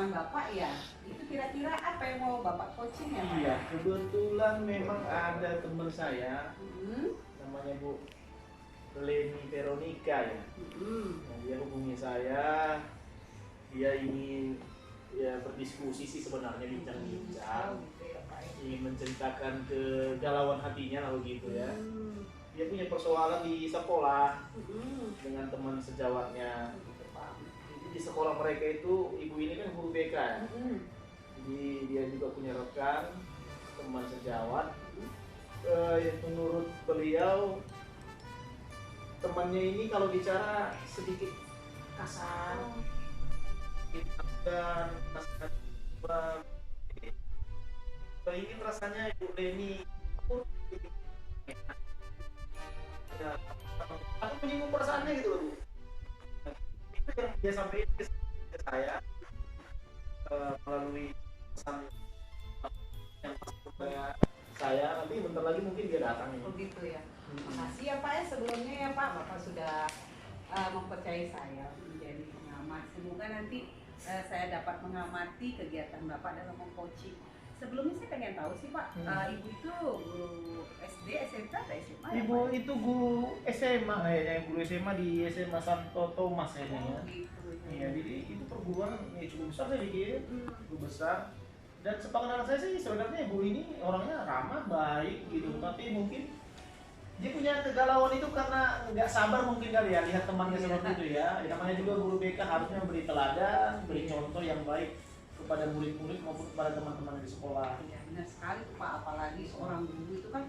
pengalaman Bapak ya, itu kira-kira apa yang mau Bapak coaching ya Pak? Iya, kebetulan memang ada teman saya, namanya Bu Leni Veronica ya. Nah, dia hubungi saya, dia ingin ya berdiskusi sih sebenarnya, bincang-bincang, gitu ya Pak. ingin menceritakan kegalauan hatinya lah begitu ya. Dia punya persoalan di sekolah dengan teman sejawatnya. Gitu Pak. Jadi di sekolah mereka itu, ibu ini kan guru BK ya. Jadi dia juga punya rekan, teman sejawat. Menurut beliau, temannya ini kalau bicara sedikit kasar, dan ingin rasanya Ibu Leni ya, aku menyinggung perasaannya gitu loh Bu. Itu yang dia sampaikan ke saya melalui pesan yang masuk ke saya. Nanti bentar lagi mungkin dia datang ini. Oh gitu ya. Makasih ya Pak ya sebelumnya ya Pak, Bapak sudah mempercayai saya menjadi pengamat. Semoga nanti saya dapat mengamati kegiatan Bapak dalam mengcoaching. Sebelumnya saya pengen tahu sih Pak, Ibu itu guru SD, SMK atau SMA ya, Ibu Pak? itu guru SMA kayaknya, guru SMA di SMA Santo Thomas kayaknya ya. Gitu. Iya, jadi itu perguruan ya cukup besar saya pikir, cukup besar. Dan sepengetahuan saya sih sebenarnya ibu ini orangnya ramah, baik gitu, tapi mungkin dia punya kegalauan itu karena nggak sabar mungkin kali ya lihat temannya seperti itu ya. Namanya juga guru BK harusnya beri teladan, beri contoh yang baik kepada murid-murid maupun kepada teman-teman di sekolah. Iya benar sekali tuh Pak, apalagi seorang guru itu kan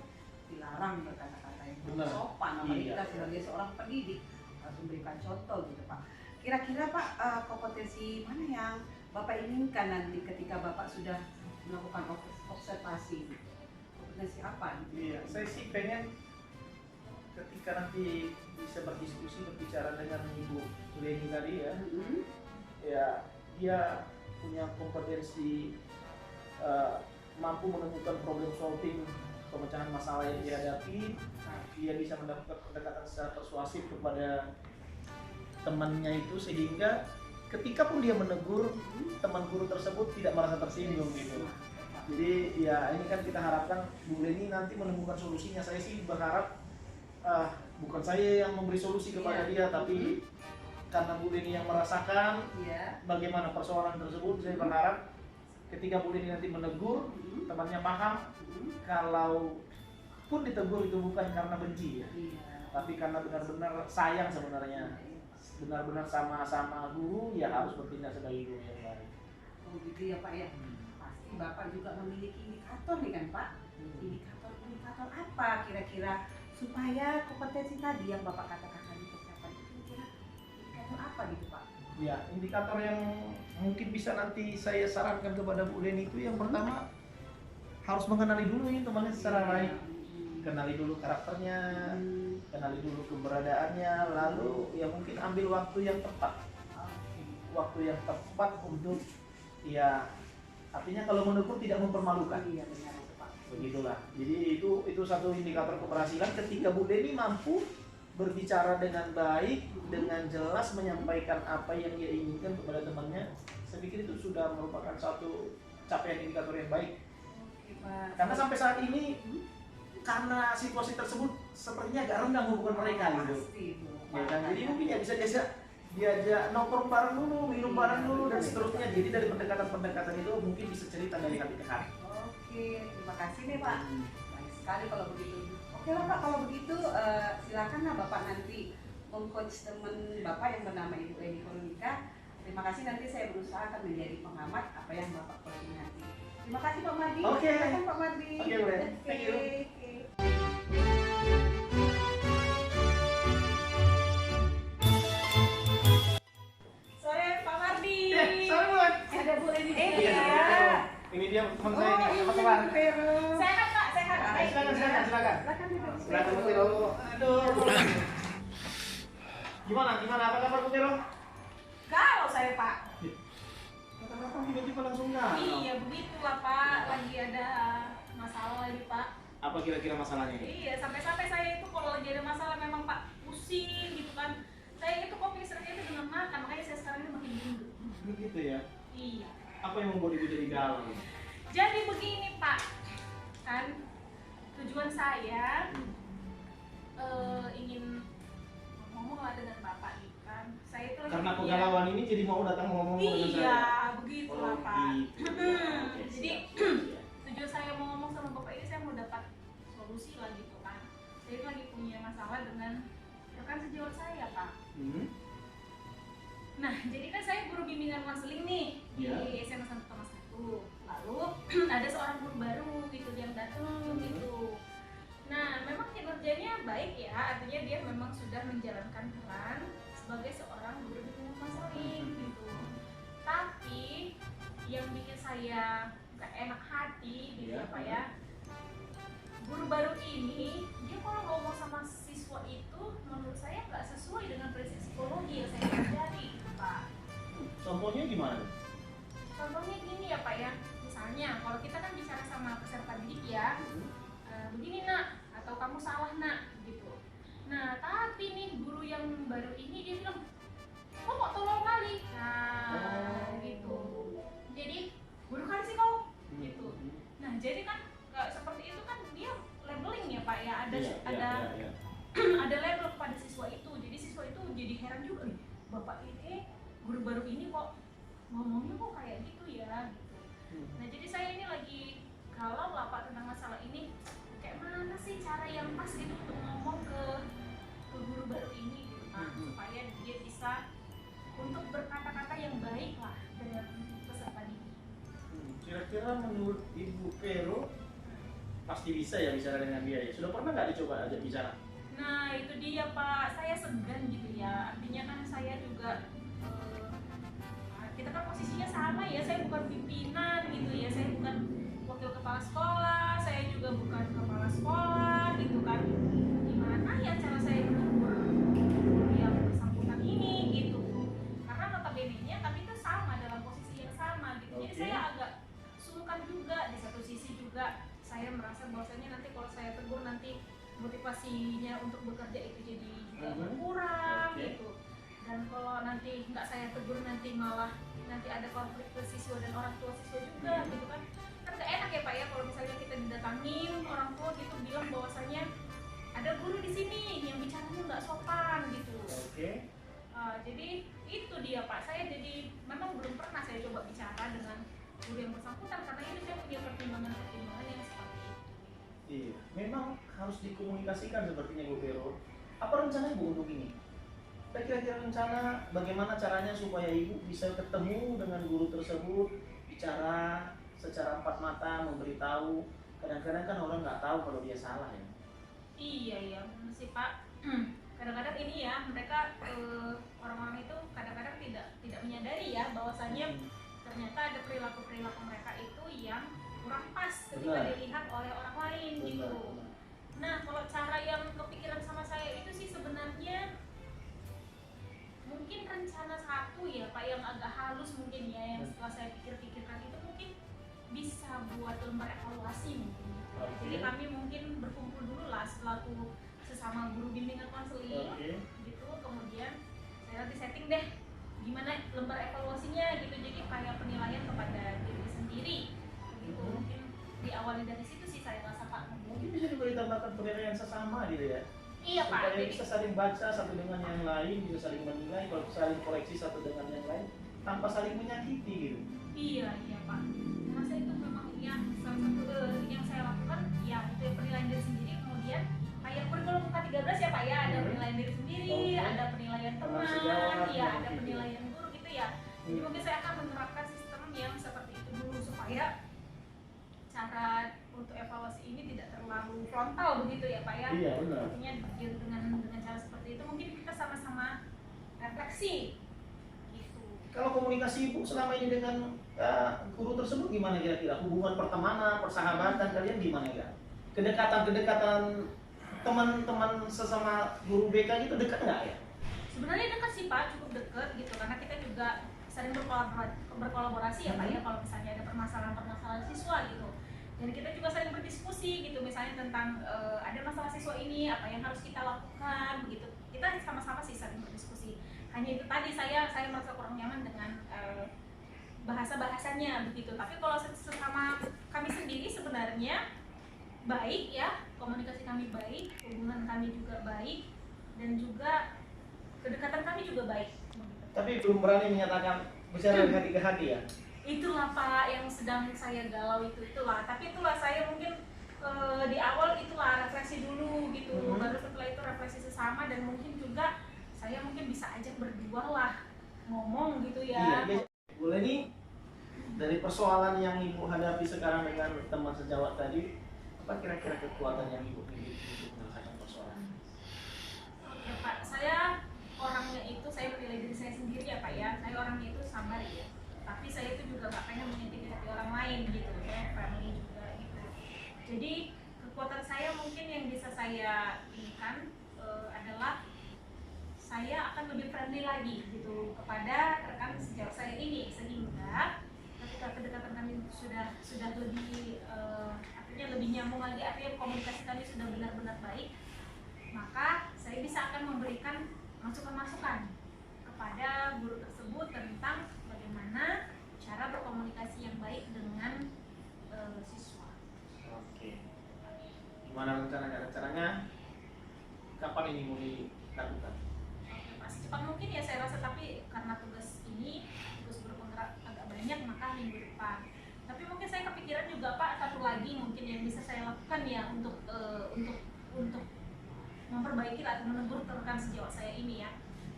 dilarang berkata-kata yang Benar. sopan, apalagi Iya. kita sebagai seorang pendidik harus memberikan contoh gitu Pak. Kira-kira Pak, kompetensi mana yang Bapak inginkan nanti ketika Bapak sudah melakukan observasi? Kompetensi apa? Iya, saya sih pengen ketika nanti bisa berdiskusi, berbicara dengan Ibu Leni tadi ya, ya dia punya kompetensi mampu menemukan problem solving, pemecahan masalah yang dihadapi. Dia bisa mendapatkan pendekatan secara persuasif kepada temannya itu sehingga ketika pun dia menegur, teman guru tersebut tidak merasa tersinggung gitu. Jadi ya ini kan kita harapkan Bu Leni nanti menemukan solusinya. Saya sih berharap bukan saya yang memberi solusi kepada dia, tapi karena Bu Leni yang merasakan bagaimana persoalan tersebut. Saya berharap ketika Bu Leni nanti menegur, temannya paham kalau pun ditegur itu bukan karena benci ya, tapi karena benar-benar sayang sebenarnya, benar-benar sama-sama guru ya harus bertindak sebagai guru yang baik. Oh gitu ya Pak ya. Pasti Bapak juga memiliki indikator nih kan Pak. Indikator apa kira-kira supaya kompetensi tadi yang Bapak katakan tercapai itu kira indikator apa gitu Pak? Ya, indikator yang mungkin bisa nanti saya sarankan kepada Bu Leni itu yang pertama harus mengenali dulu ini temannya secara baik. Kenali dulu karakternya, kenali dulu keberadaannya, lalu ya mungkin ambil waktu yang tepat. Waktu yang tepat untuk ya artinya kalau menegur tidak mempermalukan. Iya benar itu Pak. Begitulah. Jadi itu satu indikator keberhasilan ketika Bu Leni mampu berbicara dengan baik, dengan jelas menyampaikan apa yang dia inginkan kepada temannya. Saya pikir itu sudah merupakan satu capaian indikator yang baik. Oke Pak. Karena sampai saat ini karena situasi tersebut sepertinya agak renggang hubungan mereka gitu. Pasti Bu. Ya kan? Jadi mungkin ya bisa diajak nongkrong bareng dulu, minum bareng dulu dan seterusnya. Jadi dari pendekatan-pendekatan itu mungkin bisa cerita dari hati ke hati. Oke, terima kasih nih Pak. Baik sekali kalau begitu. Oke lah Pak, kalau begitu silakan lah Bapak nanti mengcoach teman Bapak yang bernama Ibu Leni Veronica. Terima kasih, nanti saya berusaha akan menjadi pengamat apa yang Bapak coaching nanti. Terima kasih Pak Mardi. Oke. Silakan Pak Mardi. Oke, Bu Leni. Thank you. Sore Pak Mardi. Sorry buat. Ada Bu Leni. Ini dia teman saya ini. Apa kabar? Sehat Pak, sehat. Baik. Silakan. Silakan duduk. Silakan Bu Tiro. Aduh. Gimana apa kabar Bu Tiro? Kalau saya Pak. Kata-kata tiba-tiba langsung nggak? Iya begitulah Pak, lagi ada masalah lagi Pak. Apa kira-kira masalahnya? Iya, sampai-sampai saya itu kalau lagi ada masalah memang Pak pusing gitu kan. Saya itu kok pikirannya itu dengan makan, makanya saya sekarang ini makin gendut. Begitu ya. Iya. Apa yang membuat ibu jadi galau? Jadi begini Pak, kan tujuan saya ingin ngomong lah dengan Bapak gitu kan. Saya itu lagi Karena punya- kegalauan ini jadi mau datang ngomong dengan saya. Iya, begitulah Oh, Pak. gitu. Oke, Jadi siap. tujuan saya mau ngomong sama Bapak ini saya mau dapat solusi lah gitu kan. Saya itu lagi punya masalah dengan rekan sejawat saya Pak. Hmm? Nah, jadi kan saya guru bimbingan konseling nih di Iya. SMA 1 Thomas 1. Lalu ada seorang guru baru gitu yang datang gitu. Nah, memang kinerjanya baik ya, artinya dia memang sudah menjalankan peran sebagai seorang guru bimbingan konseling gitu. Tapi yang bikin saya gak enak hati gitu Iya. ya Pak ya, guru baru ini dia kalau ngomong sama siswa itu menurut saya nggak sesuai dengan prinsip psikologi yang saya pelajari gitu, Pak. Contohnya gimana? Contohnya gini ya Pak ya, misalnya kalau kita kan bicara sama peserta didik ya, begini nak, atau kamu salah nak gitu. Nah tapi nih guru yang baru ini dia bilang, kok kok tolong kali, nah gitu. Jadi guru kan sih kau gitu. Nah jadi kan seperti itu kan dia labeling ya Pak ya, ada Iya. ada label kepada siswa itu. Jadi siswa itu jadi heran juga nih, bapak ini guru baru ini kok ngomongnya kok kayak gitu ya gitu. Nah jadi saya ini lagi kalau lah Pak tentang masalah ini, kayak mana sih cara yang pas gitu untuk ngomong ke guru baru ini gitu Pak, supaya dia bisa untuk berkata-kata yang baik lah dengan peserta didik. Kira-kira menurut Ibu Vero pasti bisa ya bicara dengan dia ya? Sudah pernah nggak dicoba aja bicara? Nah itu dia Pak, saya segan gitu ya. Artinya kan saya juga kita kan posisinya sama ya, saya bukan pimpinan gitu ya, saya bukan wakil kepala sekolah, saya juga bukan kepala sekolah gitu kan. Gimana ya cara saya menegur yang bersangkutan ini gitu? Karena notabene-nya tapi itu sama dalam posisi yang sama gitu. Jadi saya agak sungkan juga, di satu sisi juga saya merasa bahwasanya nanti kalau saya tegur nanti motivasinya untuk bekerja itu jadi juga berkurang gitu. Dan kalau nanti nggak saya tegur nanti malah nanti ada konflik ke siswa dan orang tua siswa juga gitu kan. Kan nggak enak ya Pak ya kalau misalnya kita didatangin orang tua gitu bilang bahwasanya ada guru di sini yang bicaranya nggak sopan gitu. Jadi itu dia Pak, saya jadi memang belum pernah saya coba bicara dengan guru yang bersangkutan karena ini saya punya pertimbangan-pertimbangan yang seperti itu. Iya, memang harus dikomunikasikan sepertinya Bu Vero. Apa rencana Ibu untuk ini? Kira-kira rencana bagaimana caranya supaya Ibu bisa ketemu dengan guru tersebut, bicara secara empat mata, memberitahu. Kadang-kadang kan orang nggak tahu kalau dia salah ya. Iya benar sih Pak. Kadang-kadang ini ya mereka orang-orang itu kadang-kadang tidak menyadari ya bahwasanya ternyata ada perilaku-perilaku mereka itu yang kurang pas ketika dilihat oleh orang lain gitu. Nah kalau cara yang kepikiran sama saya itu sih sebenarnya mungkin rencana satu ya Pak yang agak halus mungkin ya, yang setelah saya pikir-pikirkan itu mungkin bisa buat lembar evaluasi mungkin gitu. Jadi kami mungkin berkumpul dulu lah selaku sesama guru bimbingan konseling gitu, kemudian saya nanti setting deh gimana lembar evaluasinya gitu, jadi kayak penilaian kepada diri sendiri gitu. Mungkin diawali dari situ sih saya rasa Pak. Mungkin bisa juga ditambahkan penilaian sesama gitu ya. Iya Pak, supaya jadi bisa saling baca satu dengan yang lain, bisa saling menilai, kalau saling koreksi satu dengan yang lain tanpa saling menyakiti gitu. iya Pak, karena itu memang ya salah satu yang saya lakukan ya itu penilaian diri sendiri, kemudian kayak kurikulum K13 ya Pak ya, ada penilaian diri sendiri, ada penilaian teman, ya ada penilaian guru gitu ya. Jadi mungkin saya akan menerapkan sistem yang seperti itu dulu supaya cara untuk evaluasi ini tidak terlalu frontal begitu ya Pak ya. Iya benar. Artinya dengan cara seperti itu mungkin kita sama-sama refleksi gitu. Kalau komunikasi Ibu selama ini dengan guru tersebut gimana kira-kira? Hubungan pertemanan, persahabatan kalian gimana ya? Kedekatan teman-teman sesama guru BK itu dekat nggak ya? Sebenarnya dekat sih Pak, cukup dekat gitu karena kita juga sering berkolaborasi ya Pak ya kalau misalnya ada permasalahan siswa gitu. Dan kita juga sering berdiskusi gitu, misalnya tentang ada masalah siswa ini apa yang harus kita lakukan begitu. Kita sama-sama sih sering berdiskusi. Hanya itu tadi saya merasa kurang nyaman dengan bahasa-bahasanya begitu. Tapi kalau sesama kami sendiri sebenarnya baik ya, komunikasi kami baik, hubungan kami juga baik, dan juga kedekatan kami juga baik begitu. Tapi belum berani menyatakan bicara dari hati ke hati ya. Itulah Pak yang sedang saya galau itulah. Tapi itulah saya mungkin di awal itulah refleksi dulu gitu, baru setelah itu refleksi sesama, dan mungkin juga saya mungkin bisa ajak berdua lah ngomong gitu ya. Iya, boleh nih dari persoalan yang ibu hadapi sekarang dengan teman sejawat tadi, apa kira-kira kekuatan yang ibu miliki untuk menyelesaikan persoalan? Oke Pak, saya orangnya itu, saya menilai diri saya sendiri ya Pak ya, saya orangnya itu sabar ya, tapi saya itu juga gak pengen menyakiti hati orang lain gitu, saya family juga gitu. Jadi kekuatan saya mungkin yang bisa saya inikan adalah saya akan lebih friendly lagi gitu kepada rekan sejawat saya ini, sehingga ketika kedekatan kami sudah lebih artinya lebih nyambung lagi, artinya komunikasi kami sudah benar-benar baik, maka saya bisa akan memberikan masukan-masukan kepada guru tersebut tentang bagaimana cara berkomunikasi yang baik dengan siswa. Oke. Gimana rencananya? Kapan ini mau dilakukan? Secepat mungkin ya saya rasa, tapi karena tugas guru penggerak agak banyak, maka minggu depan. Tapi mungkin saya kepikiran juga Pak, satu lagi mungkin yang bisa saya lakukan ya untuk memperbaiki atau menegur rekan sejawat saya ini ya.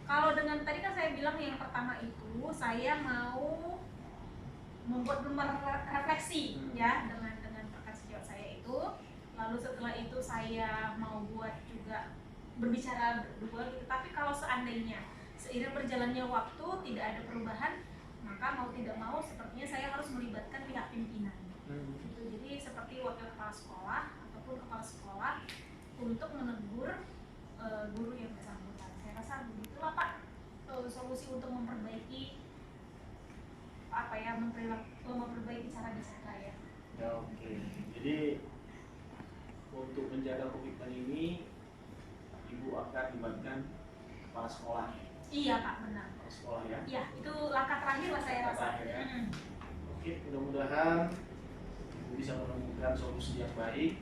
Kalau dengan tadi kan saya bilang yang pertama itu saya mau membuat refleksi ya dengan rekan sejawat saya itu. Lalu setelah itu saya mau buat juga berbicara berdua gitu. Tapi kalau seandainya seiring berjalannya waktu tidak ada perubahan, maka mau tidak mau sepertinya saya harus melibatkan pihak pimpinan gitu. Jadi seperti wakil kepala sekolah ataupun kepala sekolah untuk menegur guru yang bersangkutan. Saya rasa begitulah Pak solusi untuk memperbaiki memperbaiki cara bicara ya. Ya, oke. Jadi untuk menjaga komitmen ini, ibu akan libatkan kepala sekolah. Iya Pak, benar. Kepala sekolah ya. Iya, itu langkah terakhir lah saya rasa. Ya. Oke, mudah-mudahan ibu bisa menemukan solusi yang baik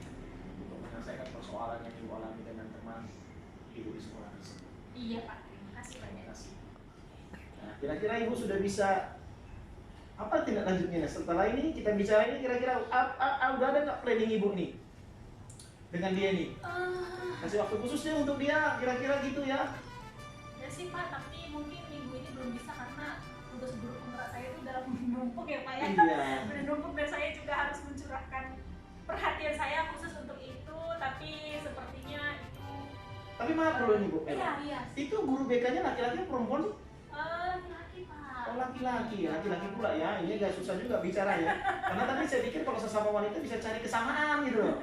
untuk menyelesaikan persoalan yang ibu alami dengan teman ibu di sekolah tersebut. Iya Pak, terima kasih banyak. Terima kasih. Nah, kira-kira ibu sudah bisa apa tindak lanjutnya setelah ini kita bicara ini, kira-kira udah ada nggak planning ibu nih dengan dia nih? Kasih waktu khususnya untuk dia, kira-kira gitu ya? Ya sih Pak, tapi mungkin minggu ini belum bisa karena tugas guru penggerak saya itu dalam menumpuk ya Pak ya. Iya. Menumpuk, dan saya juga harus mencurahkan perhatian saya khusus untuk itu, tapi sepertinya itu. Tapi maaf dulu nih Bu. Iya. Itu guru BK-nya laki-laki atau perempuan sih? Laki Pak. Oh laki-laki pula ya. Ini agak susah juga bicara ya. Karena tadi saya pikir kalau sesama wanita bisa cari kesamaan gitu loh.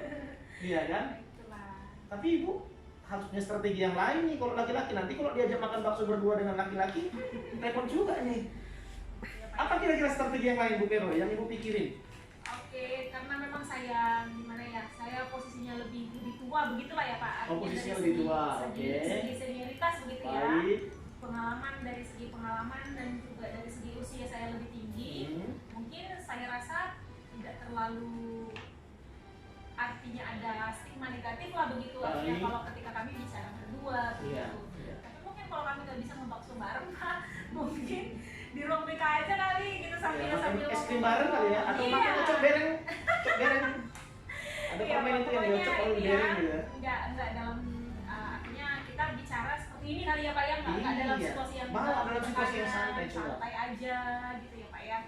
Iya kan? Itulah. Tapi ibu harus punya strategi yang lain nih kalau laki-laki. Nanti kalau diajak makan bakso berdua dengan laki-laki, repot juga nih. Ya, Pak. Apa kira-kira strategi yang lain Bu Pero yang ibu pikirin? Oke, karena memang saya gimana ya, saya posisinya lebih tua begitulah ya Pak. Oh, Artinya posisinya dari lebih tua, segi oke. senioritas begitu ya. Baik. Dari segi pengalaman dan juga dari segi usia saya lebih tinggi. Mungkin saya rasa tidak terlalu, artinya ada stigma negatif lah begitu ya kalau ketika kami bicara berdua begitu. Iya. Tapi mungkin kalau kami nggak bisa membakso bareng Pak, mungkin di ruang BK aja kali gitu sambil es krim bareng kali ya, atau makan cocok bereng. Ada permen itu yang cocok kalau bereng gitu ya. Enggak dalam artinya kita bicara seperti ini kali ya Pak ya, enggak dalam situasi yang dalam situasi yang santai aja gitu ya Pak ya.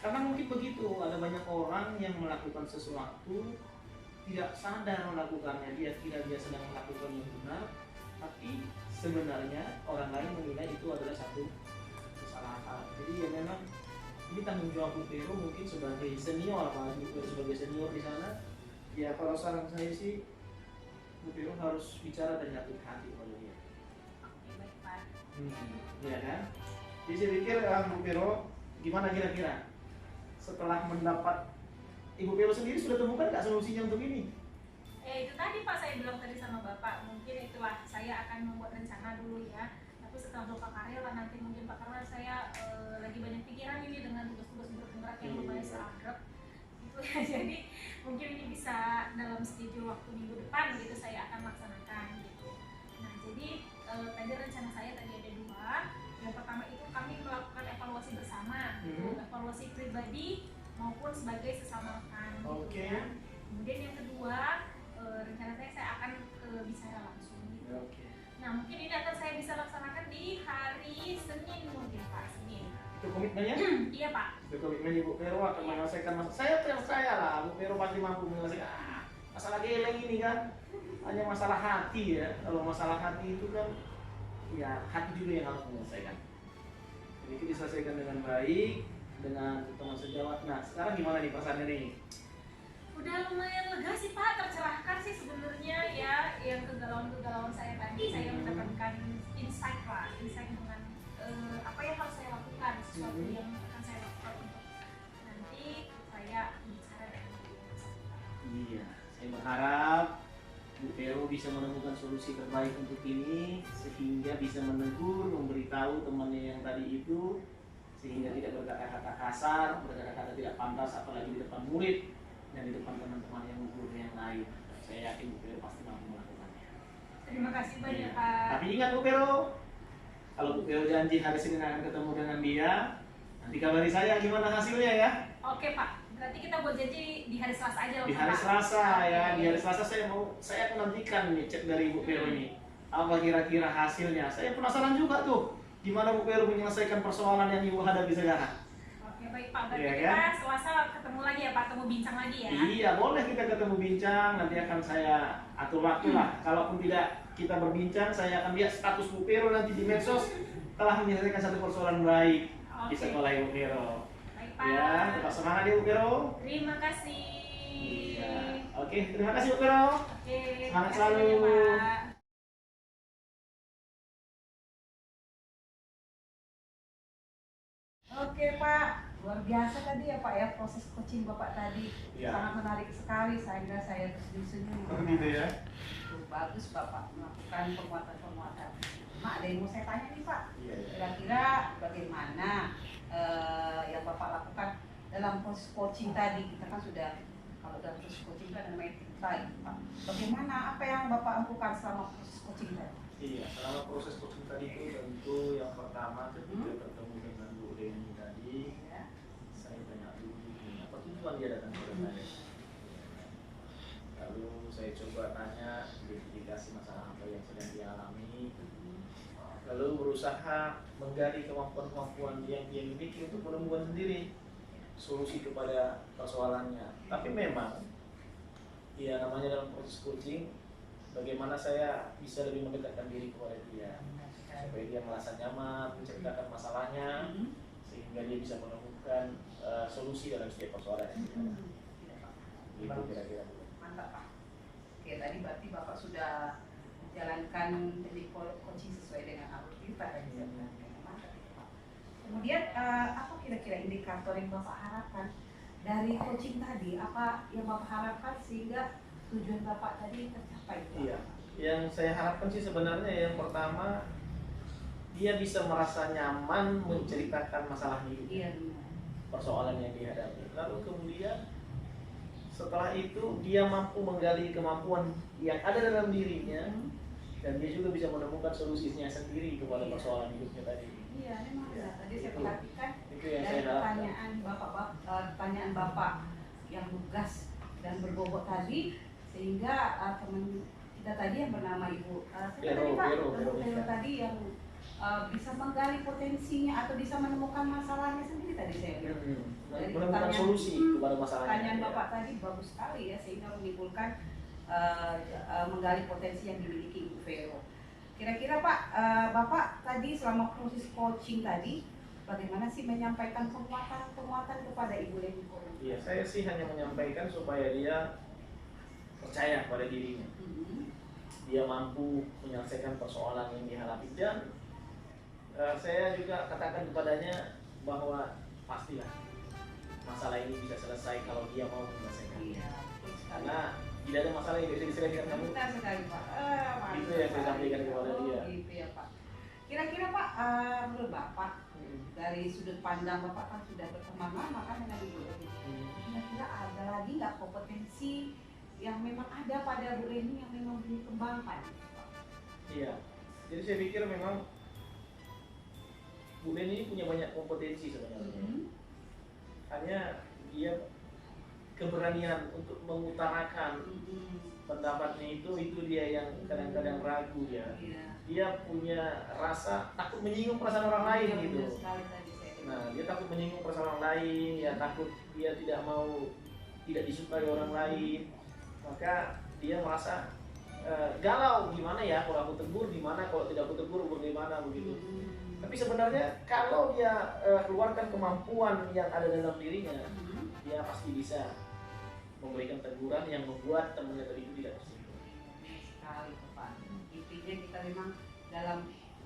Karena mungkin begitu, ada banyak orang yang melakukan sesuatu tidak sadar melakukannya, dia kira dia sedang melakukan yang benar, tapi sebenarnya orang lain menilai itu adalah satu kesalahan. Jadi ya memang ini tanggung jawab Bu Pero mungkin sebagai senior, apalagi sebagai senior di sana. Ya kalau saran saya sih Bu Pero harus bicara dari hati ke hati pada dia. Oke, baik Pak. Iya kan? Jadi saya pikir Bu Pero gimana kira-kira? Setelah mendapat, Ibu Pero sendiri sudah temukan nggak solusinya untuk ini? Itu tadi Pak saya bilang tadi sama Bapak, mungkin itulah saya akan membuat rencana dulu ya. Tapi Tapi setelah Bapak karya lah nanti mungkin Pak, karena saya lagi banyak pikiran ini dengan tugas-tugas bergerak yang lumayan seragam gitu ya. Jadi mungkin ini bisa dalam schedule waktu minggu depan gitu saya akan laksanakan gitu. Nah jadi tadi rencana saya tadi ada dua. Yang pertama itu kami melakukan evaluasi bersama, evaluasi pribadi maupun sebagai sesama rekan. Oke. Gitu, ya. Kemudian yang kedua rencana saya akan ke bicara langsung gitu. Oke. Nah mungkin ini akan saya bisa laksanakan di hari Senin mungkin Pak, Senin. Itu komitmennya? Iya Pak. Itu komitmen Ibu Vero akan menyelesaikan masalah. Saya percaya lah, Bu Vero pasti mampu menyelesaikan. Masalah geleng ini kan hanya masalah hati ya. Kalau masalah hati itu kan, ya hati juga yang harus menyelesaikan. Jadi itu diselesaikan dengan baik, dengan teman sejawat. Nah sekarang gimana nih perasaannya nih? Udah lumayan lega sih Pak, tercerahkan sih sebenarnya ya. Yang kegalauan saya tadi saya mendapatkan insight lah, insight dengan apa yang harus saya lakukan, sesuatu yang akan saya lakukan untuk nanti saya bicara dengan yang bersangkutan. Iya, saya berharap Bu Vero bisa menemukan solusi terbaik untuk ini sehingga bisa menegur, memberitahu temannya yang tadi itu sehingga tidak berkata-kata kasar, berkata-kata tidak pantas apalagi di depan murid dan di depan teman-teman yang guru yang lain. Saya yakin Bu Vero pasti mampu melakukannya. Terima kasih banyak Iya. Pak. Tapi ingat Bu Vero, kalau Bu Vero janji hari Senin akan ketemu dengan dia, nanti kabari saya gimana hasilnya ya. Oke Pak, berarti kita buat janji di hari Selasa aja loh Di hari Pak. Selasa ya, di hari Selasa saya akan nantikan nih cek dari Bu Vero ini. Apa kira-kira hasilnya? Saya penasaran juga tuh, gimana Bu Vero menyelesaikan persoalan yang Ibu hadapi sekarang. Oke baik Pak, berarti Iya, kita kan? Selasa ketemu lagi ya Pak, ketemu bincang lagi ya. Iya, boleh kita ketemu bincang, nanti akan saya atur waktu lah. Kalaupun tidak kita berbincang, saya akan lihat status Bu Vero nanti di medsos telah menyelesaikan satu persoalan baik di Oke. sekolah Ibu Vero. Baik Pak. Ya, tetap semangat ya Bu Vero. Terima kasih. Iya. Oke, terima kasih Bu Vero. Oke. Semangat terima kasih selalu. banyak, Pak. Oke Pak, luar biasa tadi ya Pak ya proses coaching Bapak tadi. Iya. Sangat menarik sekali sehingga saya tersenyum-senyum. Gitu ya. Tuh, bagus Bapak melakukan penguatan-penguatan. Mak, ada yang mau saya tanya nih Pak. Iya, iya. Kira-kira bagaimana yang Bapak lakukan dalam proses coaching tadi? Kita kan sudah, kalau dalam proses coaching itu ada namanya tadi Pak. Bagaimana, apa yang Bapak lakukan selama proses coaching tadi? Iya, selama proses coaching tadi itu tentu yang pertama ketika ketemu dengan Bu Reni tadi, Ya. saya tanya dulu apa tujuan dia datang ke saya. Lalu saya coba tanya identifikasi masalah apa yang sedang dialami. Lalu berusaha menggali kemampuan-kemampuan yang dia miliki untuk menemukan sendiri solusi kepada persoalannya. Tapi memang, ya namanya dalam proses coaching, bagaimana saya bisa lebih mendekatkan diri kepada dia supaya dia merasa nyaman menceritakan masalahnya sehingga dia bisa menemukan solusi dalam setiap persoalan yang dia hadapi. Itu kira-kira. Mantap Pak. Oke, tadi berarti Bapak sudah menjalankan teknik coaching sesuai dengan alur kita yang disiapkan. Mantap Pak. Kemudian apa kira-kira indikator yang Bapak harapkan dari coaching tadi? Apa yang Bapak harapkan sehingga tujuan Bapak tadi tercapai? Iya, yang saya harapkan sih sebenarnya yang pertama dia bisa merasa nyaman menceritakan masalah hidupnya, Iya benar. persoalan yang dihadapi. Lalu kemudian setelah itu dia mampu menggali kemampuan yang ada dalam dirinya dan dia juga bisa menemukan solusinya sendiri kepada persoalan hidupnya tadi. Iya, memang Iya, ya. Tadi saya itu. perhatikan Itu yang dari saya harapkan. pertanyaan Bapak yang lugas dan berbobot tadi, sehingga teman kita tadi yang bernama Ibu siapa tadi Pak? Vero tadi yang bisa menggali potensinya atau bisa menemukan masalahnya sendiri tadi saya bilang. Dari Menemukan pertanyaan- solusi kepada masalahnya. Pertanyaan Ya. Bapak tadi bagus sekali ya, sehingga menimbulkan menggali potensi yang dimiliki Ibu Vero. Kira-kira Pak, Bapak tadi selama proses coaching tadi, bagaimana sih menyampaikan penguatan kepada Ibu Leni Koron? Iya, saya sih hanya menyampaikan supaya dia percaya pada dirinya. Dia mampu menyelesaikan persoalan yang dihadapi dan saya juga katakan kepadanya bahwa pastilah masalah ini bisa selesai kalau dia mau menyelesaikan. Iya, betul sekali. Karena tidak ada masalah yang bisa diselesaikan kamu. Benar sekali Pak. Itu yang saya sampaikan kepada Oh, dia. gitu ya Pak. Kira-kira Pak, menurut Bapak dari sudut pandang Bapak kan sudah berteman lama kan dengan Ibu Leni. Kira-kira ada lagi nggak kompetensi yang memang ada pada Bu Leni yang memang belum dikembangkan? Iya, jadi saya pikir memang Bu Leni ini punya banyak kompetensi sebenarnya. Hanya dia keberanian untuk mengutarakan pendapatnya itu dia yang kadang-kadang ragu ya. Dia punya rasa takut menyinggung perasaan orang lain gitu. Nah, dia takut menyinggung perasaan orang lain, ya takut dia tidak disukai orang lain. Maka dia merasa galau, gimana ya kalau aku tegur, gimana kalau tidak aku tegur, bagaimana begitu. Tapi sebenarnya kalau dia keluarkan kemampuan yang ada dalam dirinya, dia pasti bisa memberikan teguran yang membuat temannya tadi itu tidak tersinggung. Sekali Pak. Intinya kita memang dalam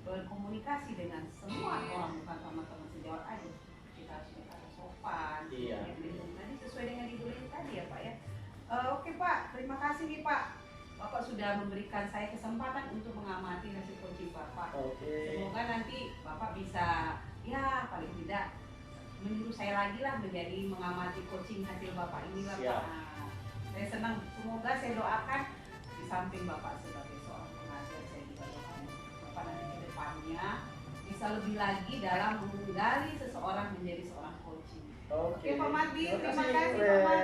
berkomunikasi dengan semua orang, bukan sama teman sejawat aja, kita harus berkata sopan. Iya. Tadi sesuai dengan Ibu Leni tadi ya Pak ya. Oke Pak, terima kasih nih Pak. Bapak sudah memberikan saya kesempatan untuk mengamati hasil coaching Bapak. Oke. Semoga nanti Bapak bisa, ya paling tidak menyuruh saya lagi lah menjadi mengamati coaching hasil Bapak ini lah Pak. Nah, saya senang, semoga saya doakan di samping Bapak sebagai seorang pengajar, saya juga doakan Bapak nanti ke depannya bisa lebih lagi dalam menggali seseorang menjadi seorang coaching. Oke Pak Mardi, terima kasih Pak Mardi.